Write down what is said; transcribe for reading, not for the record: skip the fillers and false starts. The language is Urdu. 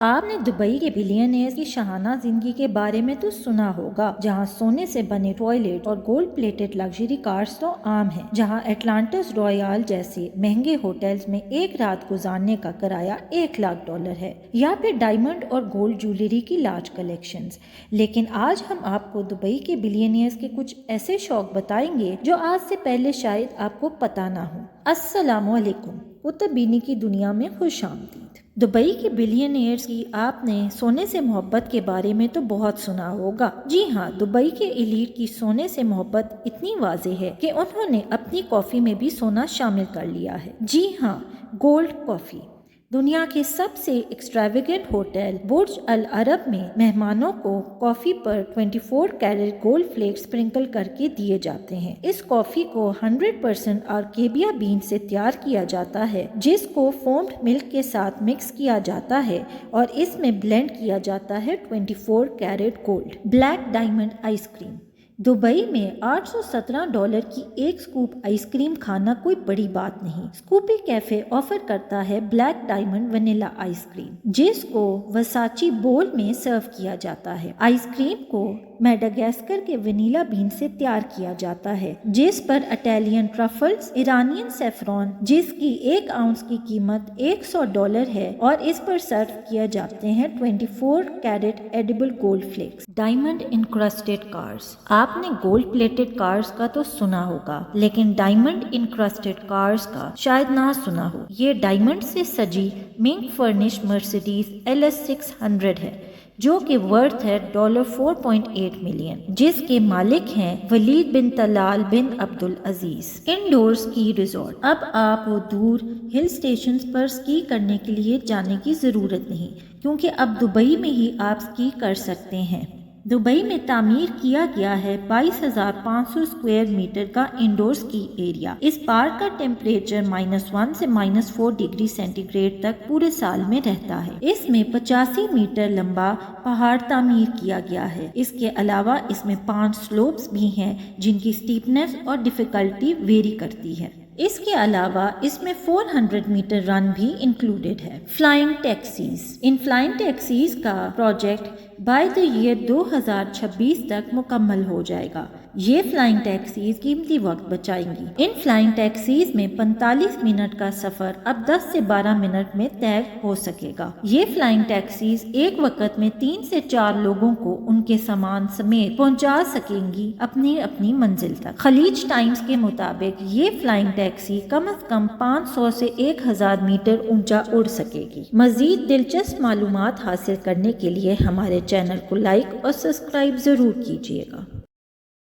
آپ نے دبئی کے بلینئرز کی شاہانہ زندگی کے بارے میں تو سنا ہوگا، جہاں سونے سے بنے ٹوائلٹ اور گولڈ پلیٹڈ لگژری کارز تو عام ہیں، جہاں اٹلانٹس رویال جیسے مہنگے ہوٹلز میں ایک رات گزارنے کا کرایہ $1,00,000 ہے، یا پھر ڈائمنڈ اور گولڈ جویلری کی لارج کلیکشنز۔ لیکن آج ہم آپ کو دبئی کے بلینئرز کے کچھ ایسے شوق بتائیں گے جو آج سے پہلے شاید آپ کو پتہ نہ ہو۔ السلام علیکم، پتر بینی کی دنیا میں خوش آمدید۔ دبئی کے بلینئرز کی آپ نے سونے سے محبت کے بارے میں تو بہت سنا ہوگا۔ جی ہاں، دبئی کے ایلیٹ کی سونے سے محبت اتنی واضح ہے کہ انہوں نے اپنی کافی میں بھی سونا شامل کر لیا ہے۔ جی ہاں، گولڈ کافی۔ دنیا کے سب سے ایکسٹراویگنٹ ہوٹل برج العرب میں مہمانوں کو کافی پر 24 کیرٹ گولڈ فلیکس سپرنکل کر کے دیے جاتے ہیں۔ اس کافی کو 100% آرکیبیا بین سے تیار کیا جاتا ہے، جس کو فومڈ ملک کے ساتھ مکس کیا جاتا ہے اور اس میں بلینڈ کیا جاتا ہے 24 carat gold. Black diamond ice cream. Dubai میں $817 کی ایک سکوپ آئس کریم کھانا کوئی بڑی بات نہیں۔ سکوپی کیفے آفر کرتا ہے black diamond vanilla ice cream, جس کو وساچی بول میں سرو کیا جاتا ہے۔ آئس کریم کو میڈاگاسکر کے ونیلا بین سے تیار کیا جاتا ہے، جس پر اٹیلین ٹرفلز، ایرانین سیفرون، جس کی 1 آؤنس کی قیمت $100 ہے، اور اس پر سرو کیا جاتے ہیں 24 carat edible gold flakes. Diamond encrusted cars. آپ نے گولڈ پلیٹڈ کارز کا تو سنا ہوگا، لیکن ڈائمنڈ انکرسٹڈ کارز کا شاید نہ سنا ہو۔ یہ ڈائمنڈ سے سجی منک فرنش مرسیڈیز LS 600 ہے، جو کہ ورتھ ہے $4.8 ملین، جس کے مالک ہیں ولید بن طلال بن عبدالعزیز۔ انڈور اسکی ریزورٹ۔ اب آپ کو دور ہل اسٹیشنز پر اسکی کرنے کے لیے جانے کی ضرورت نہیں، کیونکہ اب دبئی میں ہی آپ اسکی کر سکتے ہیں۔ دبئی میں تعمیر کیا گیا ہے 22,500 اسکوائر میٹر کا انڈور اسکی ایریا۔ اس پارک کا ٹیمپریچر -1 سے -4 ڈگری سینٹی گریڈ تک پورے سال میں رہتا ہے۔ اس میں 85 میٹر لمبا پہاڑ تعمیر کیا گیا ہے۔ اس کے علاوہ اس میں 5 سلوپس بھی ہیں، جن کی اسٹیپنس اور ڈیفیکلٹی ویری کرتی ہے۔ اس کے علاوہ اس میں 400 میٹر رن بھی انکلوڈیڈ ہے۔ Flying taxis. ان فلائنگ ٹیکسیز کا پروجیکٹ بائی دی ایئر 2026 تک مکمل ہو جائے گا۔ یہ فلائنگ ٹیکسیز قیمتی وقت بچائیں گی۔ ان فلائنگ ٹیکسیز میں 45 منٹ کا سفر اب 10 سے 12 منٹ میں طے ہو سکے گا۔ یہ فلائنگ ٹیکسیز ایک وقت میں 3 سے 4 لوگوں کو ان کے سامان سمیت پہنچا سکیں گی اپنی منزل تک۔ خلیج ٹائمز کے مطابق یہ فلائنگ ٹیکسی کم از کم 500 سے 1000 میٹر اونچا اڑ سکے گی۔ مزید دلچسپ معلومات حاصل کرنے کے لیے ہمارے چینل کو لائک اور سبسکرائب ضرور کیجیے گا۔